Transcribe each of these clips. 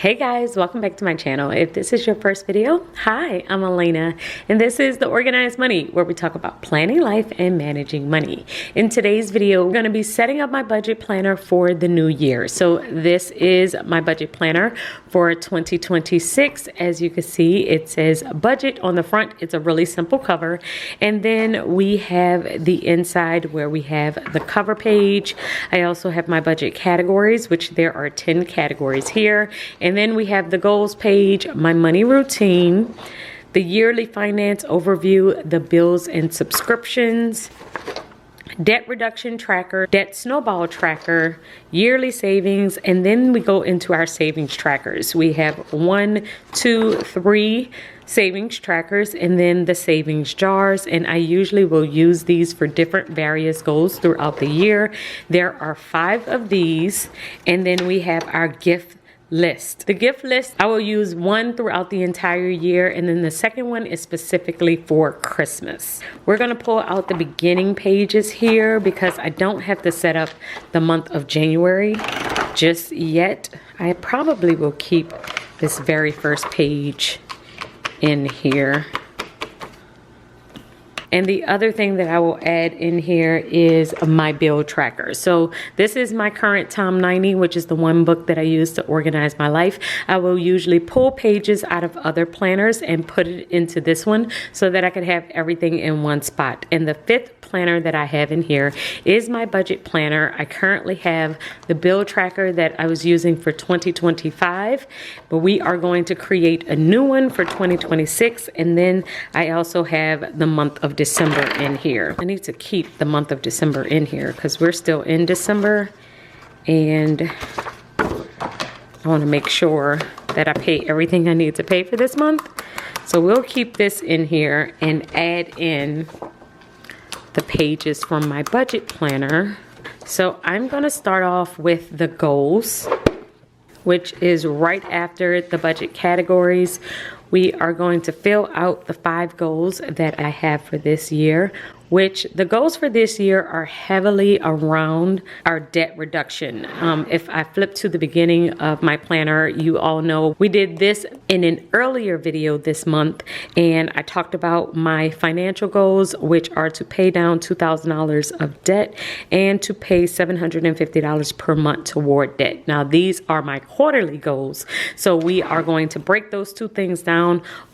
Hey guys, welcome back to my channel. If this is your first video, hi, I'm Alaina, and this is The Organized Money, where we talk about planning life and managing money. In today's video, we're going to be setting up my budget planner for the new year. So this is my budget planner for 2026. As you can see, it says budget on the front. It's a really simple cover. And then we have the inside where we have the cover page. I also have my budget categories, which there are 10 categories here. And then we have the goals page, my money routine, the yearly finance overview, the bills and subscriptions, debt reduction tracker, debt snowball tracker, yearly savings, and then we go into our savings trackers. We have 1, 2, 3 savings trackers, and then the savings jars, and I usually will use these for different various goals throughout the year. There are 5 of these, and then we have our gift list. The gift list, I will use one throughout the entire year, and then the second one is specifically for Christmas. We're going to pull out the beginning pages here because I don't have to set up the month of January just yet. I probably will keep this very first page in here. And the other thing that I will add in here is my bill tracker. So this is my current Tom 90, which is the one book that I use to organize my life. I will usually pull pages out of other planners and put it into this one so that I could have everything in one spot. And the 5th planner that I have in here is my budget planner. I currently have the bill tracker that I was using for 2025, but we are going to create a new one for 2026. And then I also have the month of December in here. I need to keep the month of December in here because we're still in December, and I want to make sure that I pay everything I need to pay for this month. So we'll keep this in here and add in the pages from my budget planner. So I'm going to start off with the goals, which is right after the budget categories. We are going to fill out the 5 goals that I have for this year, which the goals for this year are heavily around our debt reduction. If I flip to the beginning of my planner, you all know we did this in an earlier video this month, and I talked about my financial goals, which are to pay down $2,000 of debt and to pay $750 per month toward debt. Now, these are my quarterly goals, so we are going to break those 2 things down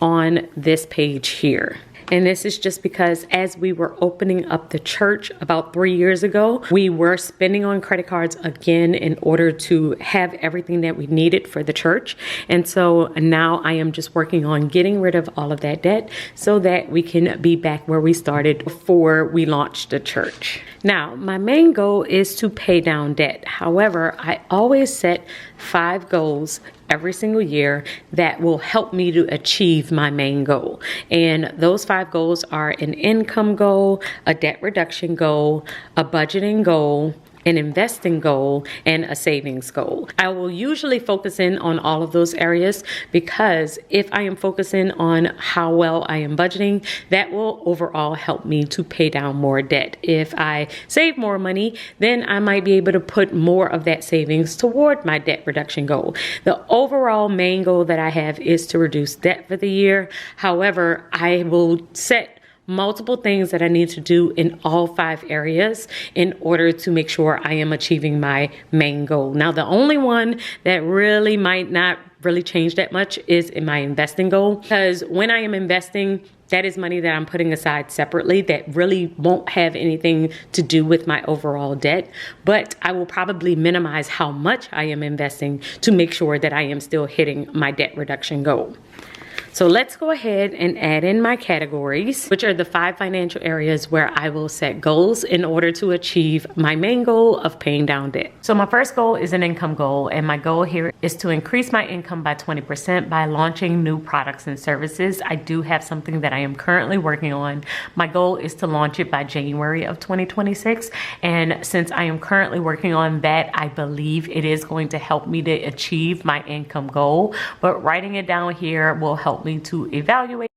on this page here. And this is just because as we were opening up the church about 3 years ago, we were spending on credit cards again in order to have everything that we needed for the church. And so now I am just working on getting rid of all of that debt so that we can be back where we started before we launched the church. Now, my main goal is to pay down debt. However, I always set 5 goals every single year that will help me to achieve my main goal. And those 5 goals are an income goal, a debt reduction goal, a budgeting goal, an investing goal, and a savings goal. I will usually focus in on all of those areas because if I am focusing on how well I am budgeting, that will overall help me to pay down more debt. If I save more money, then I might be able to put more of that savings toward my debt reduction goal. The overall main goal that I have is to reduce debt for the year. However, I will set multiple things that I need to do in all 5 areas in order to make sure I am achieving my main goal. Now, the only one that really might not really change that much is in my investing goal, because when I am investing, that is money that I'm putting aside separately that really won't have anything to do with my overall debt, but I will probably minimize how much I am investing to make sure that I am still hitting my debt reduction goal. So let's go ahead and add in my categories, which are the 5 financial areas where I will set goals in order to achieve my main goal of paying down debt. So my first goal is an income goal, and my goal here is to increase my income by 20% by launching new products and services. I do have something that I am currently working on. My goal is to launch it by January of 2026. And since I am currently working on that, I believe it is going to help me to achieve my income goal. But writing it down here will help me to evaluate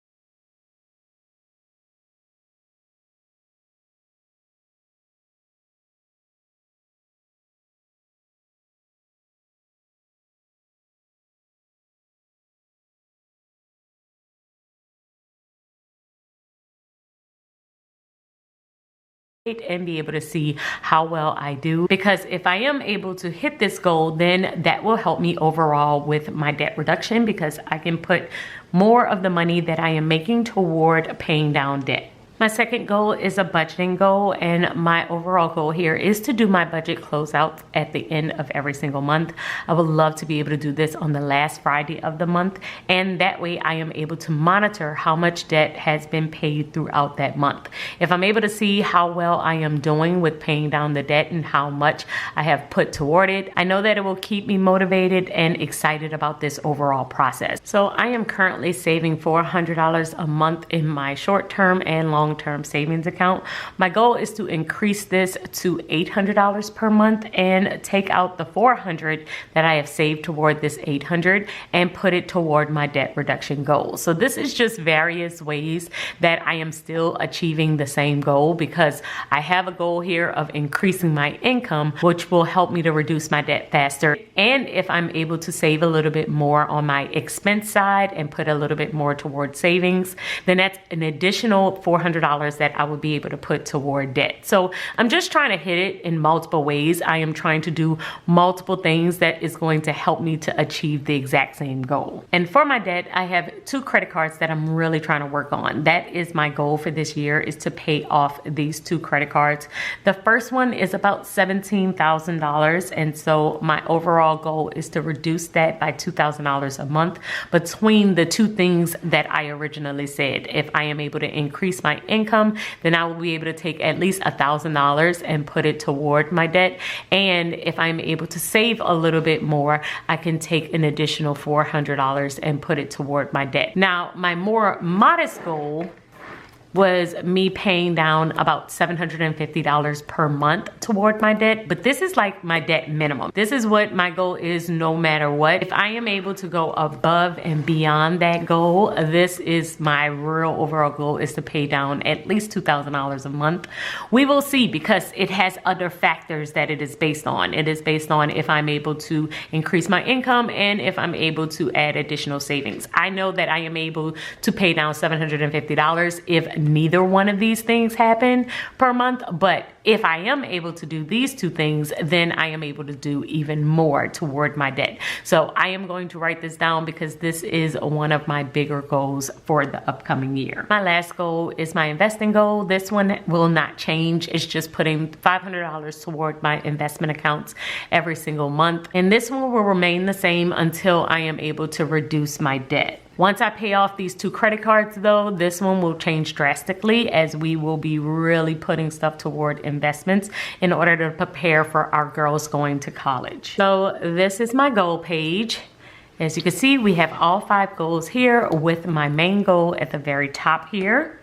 and be able to see how well I do, because if I am able to hit this goal, then that will help me overall with my debt reduction, because I can put more of the money that I am making toward paying down debt. My second goal is a budgeting goal, and my overall goal here is to do my budget closeout at the end of every single month. I would love to be able to do this on the last Friday of the month, and that way I am able to monitor how much debt has been paid throughout that month. If I'm able to see how well I am doing with paying down the debt and how much I have put toward it, I know that it will keep me motivated and excited about this overall process. So I am currently saving $400 a month in my short-term and long-term savings account. My goal is to increase this to $800 per month and take out the $400 that I have saved toward this $800 and put it toward my debt reduction goal. So this is just various ways that I am still achieving the same goal, because I have a goal here of increasing my income, which will help me to reduce my debt faster. And if I'm able to save a little bit more on my expense side and put a little bit more toward savings, then that's an additional $400 that I would be able to put toward debt. So I'm just trying to hit it in multiple ways. I am trying to do multiple things that is going to help me to achieve the exact same goal. And for my debt, I have 2 credit cards that I'm really trying to work on. That is my goal for this year, is to pay off these 2 credit cards. The first one is about $17,000, and so my overall goal is to reduce that by $2,000 a month between the 2 things that I originally said. If I am able to increase my income, then I will be able to take at least $1,000 and put it toward my debt. And if I'm able to save a little bit more, I can take an additional $400 and put it toward my debt. Now, my more modest goal was me paying down about $750 per month toward my debt. But this is like my debt minimum. This is what my goal is no matter what. If I am able to go above and beyond that goal, this is my real overall goal, is to pay down at least $2,000 a month. We will see, because it has other factors that it is based on. It is based on if I'm able to increase my income and if I'm able to add additional savings. I know that I am able to pay down $750 if neither one of these things happen per month, but if I am able to do these 2 things, then I am able to do even more toward my debt. So I am going to write this down, because this is one of my bigger goals for the upcoming year. My last goal is my investing goal. This one will not change. It's just putting $500 toward my investment accounts every single month. And this one will remain the same until I am able to reduce my debt. Once I pay off these 2 credit cards though, this one will change drastically, as we will be really putting stuff toward investments in order to prepare for our girls going to college. So this is my goal page. As you can see, we have all 5 goals here, with my main goal at the very top here.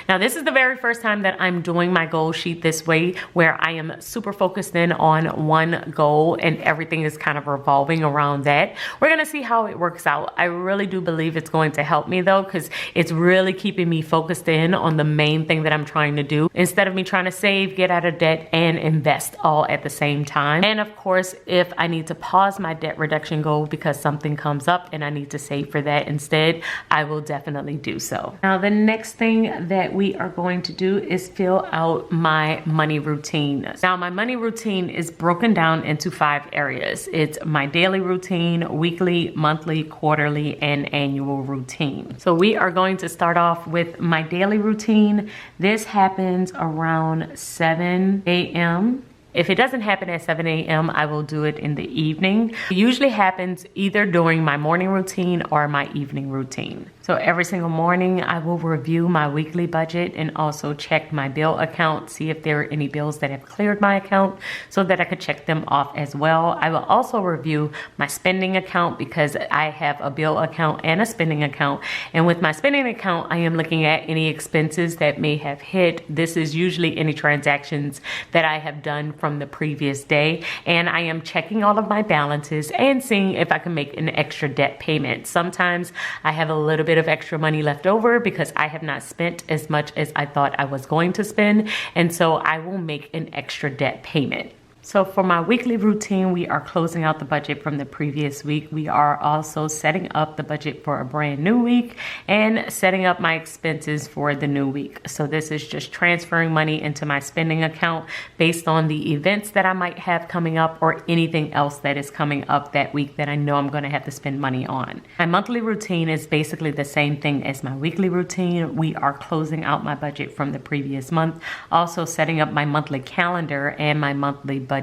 Now, this is the very first time that I'm doing my goal sheet this way, where I am super focused in on one goal and everything is kind of revolving around that. We're going to see how it works out. I really do believe it's going to help me though, because it's really keeping me focused in on the main thing that I'm trying to do, instead of me trying to save, get out of debt, and invest all at the same time. And of course, if I need to pause my debt reduction goal because something comes up and I need to save for that instead, I will definitely do so. Now, the next thing that we are going to do is fill out my money routine. Now, my money routine is broken down into 5 areas. It's my daily routine, weekly, monthly, quarterly, and annual routine. So we are going to start off with my daily routine. This happens around 7 a.m. If it doesn't happen at 7 a.m., I will do it in the evening. It usually happens either during my morning routine or my evening routine. So every single morning, I will review my weekly budget and also check my bill account, see if there are any bills that have cleared my account so that I could check them off as well. I will also review my spending account, because I have a bill account and a spending account. And with my spending account, I am looking at any expenses that may have hit. This is usually any transactions that I have done from the previous day. And I am checking all of my balances and seeing if I can make an extra debt payment. Sometimes I have a little bit of extra money left over because I have not spent as much as I thought I was going to spend, and so I will make an extra debt payment. So for my weekly routine, we are closing out the budget from the previous week. We are also setting up the budget for a brand new week and setting up my expenses for the new week. So this is just transferring money into my spending account based on the events that I might have coming up or anything else that is coming up that week that I know I'm going to have to spend money on. My monthly routine is basically the same thing as my weekly routine. We are closing out my budget from the previous month, also setting up my monthly calendar and my monthly budget,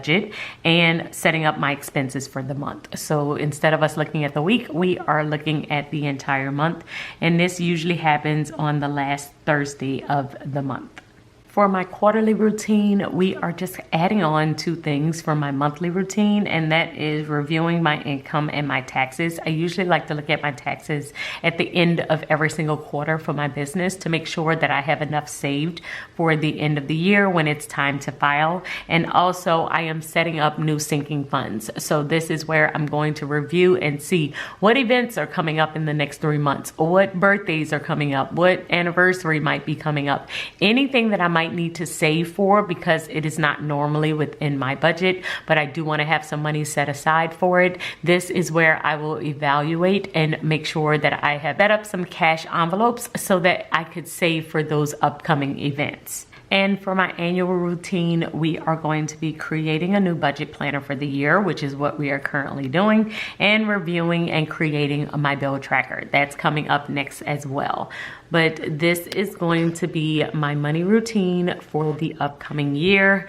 and setting up my expenses for the month. So instead of us looking at the week, we are looking at the entire month. And this usually happens on the last Thursday of the month. For my quarterly routine, we are just adding on 2 things for my monthly routine, and that is reviewing my income and my taxes. I usually like to look at my taxes at the end of every single quarter for my business to make sure that I have enough saved for the end of the year when it's time to file. And also I am setting up new sinking funds. So this is where I'm going to review and see what events are coming up in the next 3 months, what birthdays are coming up, what anniversary might be coming up, anything that I might need to save for because it is not normally within my budget, but I do want to have some money set aside for it. This is where I will evaluate and make sure that I have set up some cash envelopes so that I could save for those upcoming events. And for my annual routine, we are going to be creating a new budget planner for the year, which is what we are currently doing, and reviewing and creating my bill tracker. That's coming up next as well. But this is going to be my money routine for the upcoming year.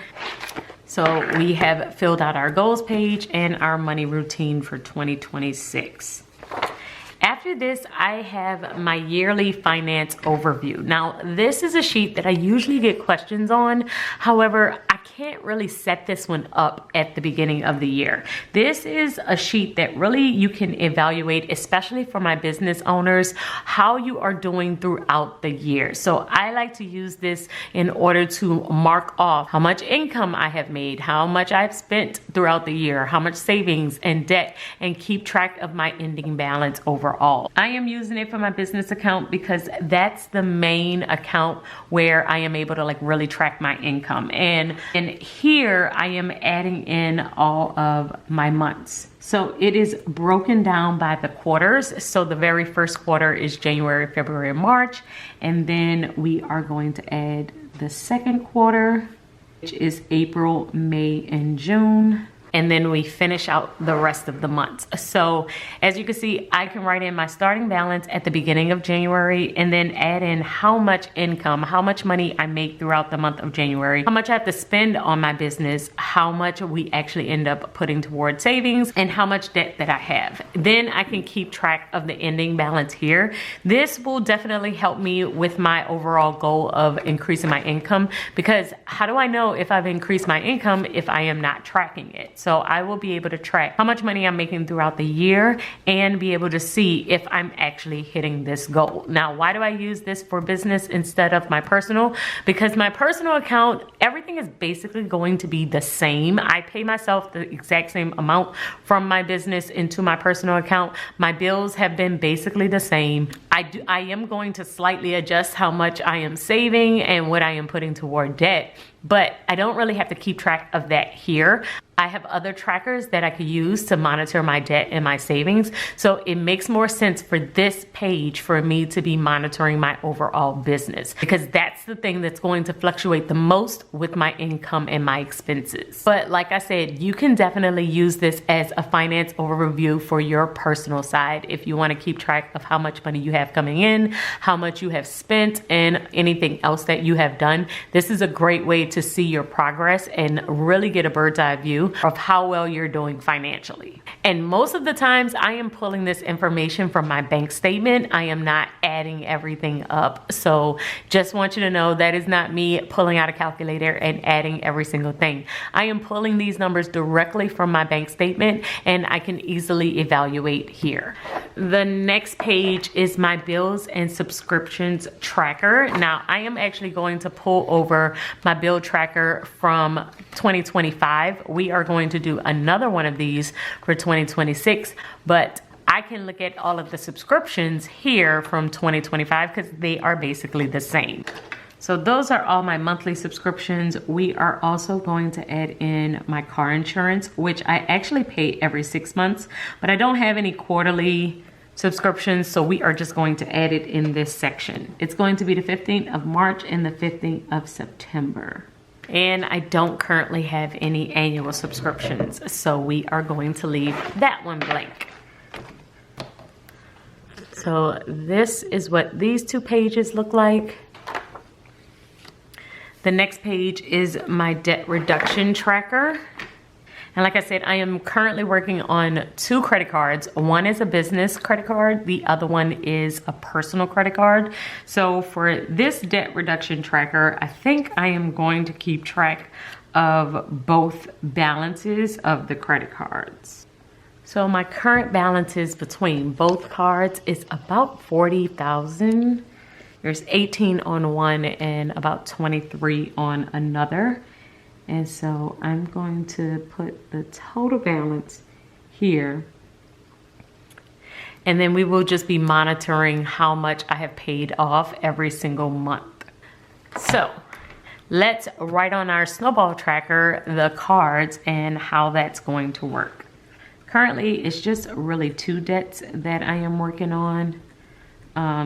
So we have filled out our goals page and our money routine for 2026. After this, I have my yearly finance overview. Now, this is a sheet that I usually get questions on. However, I can't really set this one up at the beginning of the year. This is a sheet that really you can evaluate, especially for my business owners, how you are doing throughout the year. So I like to use this in order to mark off how much income I have made, how much I've spent throughout the year, how much savings and debt, and keep track of my ending balance overall. I am using it for my business account because that's the main account where I am able to really track my income. And here I am adding in all of my months. So it is broken down by the quarters. So the very first quarter is January, February, and March. And then we are going to add the second quarter, which is April, May, and June. And then we finish out the rest of the months. So as you can see, I can write in my starting balance at the beginning of January and then add in how much income, how much money I make throughout the month of January, how much I have to spend on my business, how much we actually end up putting toward savings, and how much debt that I have. Then I can keep track of the ending balance here. This will definitely help me with my overall goal of increasing my income, because how do I know if I've increased my income if I am not tracking it? So I will be able to track how much money I'm making throughout the year and be able to see if I'm actually hitting this goal. Now, why do I use this for business instead of my personal? Because my personal account, everything is basically going to be the same. I pay myself the exact same amount from my business into my personal account. My bills have been basically the same. I am going to slightly adjust how much I am saving and what I am putting toward debt, but I don't really have to keep track of that here. I have other trackers that I could use to monitor my debt and my savings. So it makes more sense for this page for me to be monitoring my overall business, because that's the thing that's going to fluctuate the most with my income and my expenses. But like I said, you can definitely use this as a finance overview for your personal side if you want to keep track of how much money you have coming in, how much you have spent, and anything else that you have done. This is a great way to see your progress and really get a bird's eye view of how well you're doing financially. And most of the times I am pulling this information from my bank statement. I am not adding everything up. So just want you to know that is not me pulling out a calculator and adding every single thing. I am pulling these numbers directly from my bank statement, and I can easily evaluate here. The next page is my bills and subscriptions tracker. Now I am actually going to pull over my bill tracker from 2025. We are going to do another one of these for 2026, but I can look at all of the subscriptions here from 2025 because they are basically the same. So those are all my monthly subscriptions. We are also going to add in my car insurance, which I actually pay every 6 months, but I don't have any quarterly subscriptions, so we are just going to add it in this section. It's going to be the 15th of March and the 15th of September. And I don't currently have any annual subscriptions, so we are going to leave that one blank. So this is what these 2 pages look like. The next page is my debt reduction tracker. And like I said, I am currently working on 2 credit cards. One is a business credit card. The other one is a personal credit card. So for this debt reduction tracker, I think I am going to keep track of both balances of the credit cards. So my current balances between both cards is about $40,000. There's 18 on one and about 23 on another. And so I'm going to put the total balance here. And then we will just be monitoring how much I have paid off every single month. So let's write on our snowball tracker the cards and how that's going to work. Currently, it's just really 2 debts that I am working on.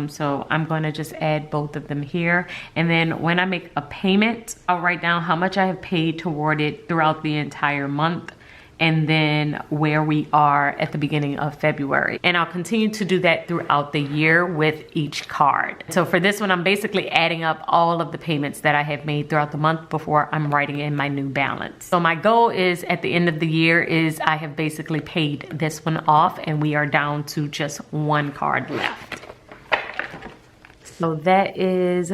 So I'm going to just add both of them here. And then when I make a payment, I'll write down how much I have paid toward it throughout the entire month, and then where we are at the beginning of February. And I'll continue to do that throughout the year with each card. So for this one, I'm basically adding up all of the payments that I have made throughout the month before I'm writing in my new balance. So my goal is at the end of the year is I have basically paid this one off and we are down to just 1 card left. So that is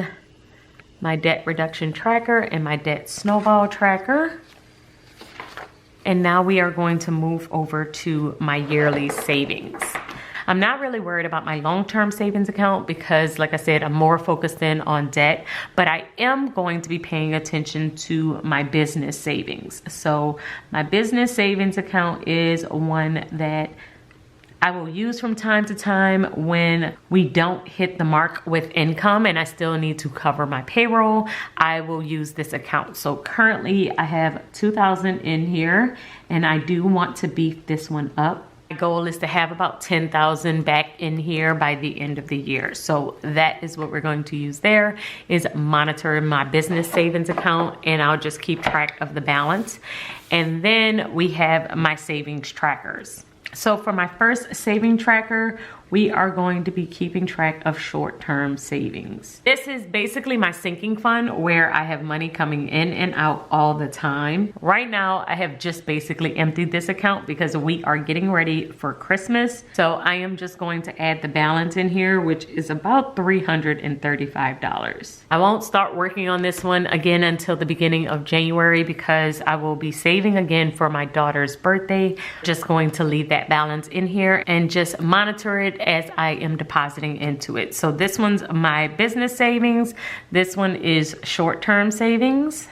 my debt reduction tracker and my debt snowball tracker. And now we are going to move over to my yearly savings. I'm not really worried about my long-term savings account because, like I said, I'm more focused in on debt, but I am going to be paying attention to my business savings. So my business savings account is one that I will use from time to time when we don't hit the mark with income and I still need to cover my payroll. I will use this account. So currently I have $2,000 in here and I do want to beef this one up. My goal is to have about $10,000 back in here by the end of the year. So that is what we're going to use there, is monitor my business savings account, and I'll just keep track of the balance. And then we have my savings trackers. So for my first saving tracker, we are going to be keeping track of short-term savings. This is basically my sinking fund where I have money coming in and out all the time. Right now, I have just basically emptied this account because we are getting ready for Christmas. So I am just going to add the balance in here, which is about $335. I won't start working on this one again until the beginning of January because I will be saving again for my daughter's birthday. Just going to leave that balance in here and just monitor it as I am depositing into it. So this one's my business savings. This one is short-term savings.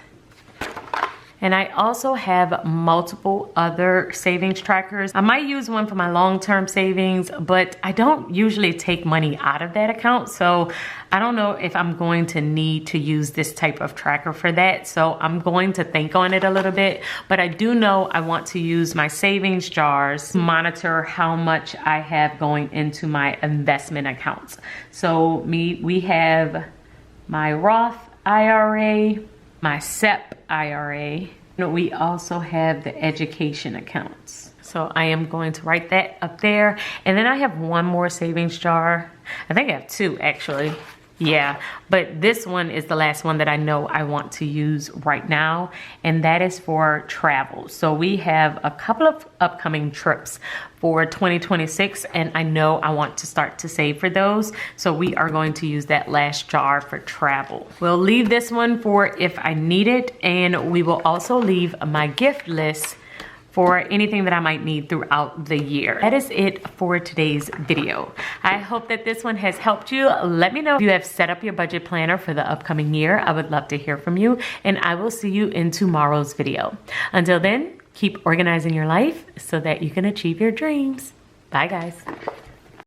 And I also have multiple other savings trackers. I might use one for my long-term savings, but I don't usually take money out of that account. So I don't know if I'm going to need to use this type of tracker for that. So I'm going to think on it a little bit, but I do know I want to use my savings jars to monitor how much I have going into my investment accounts. So we have my Roth IRA, my SEP IRA. We also have the education accounts. So I am going to write that up there. And then I have one more savings jar. I think I have 2 actually. Yeah, but this one is the last one that I know I want to use right now, and that is for travel. So we have a couple of upcoming trips for 2026, and I know I want to start to save for those. So we are going to use that last jar for travel. We'll leave this one for if I need it, and we will also leave my gift list for anything that I might need throughout the year. That is it for today's video. I hope that this one has helped you. Let me know if you have set up your budget planner for the upcoming year. I would love to hear from you, and I will see you in tomorrow's video. Until then, keep organizing your life so that you can achieve your dreams. Bye, guys.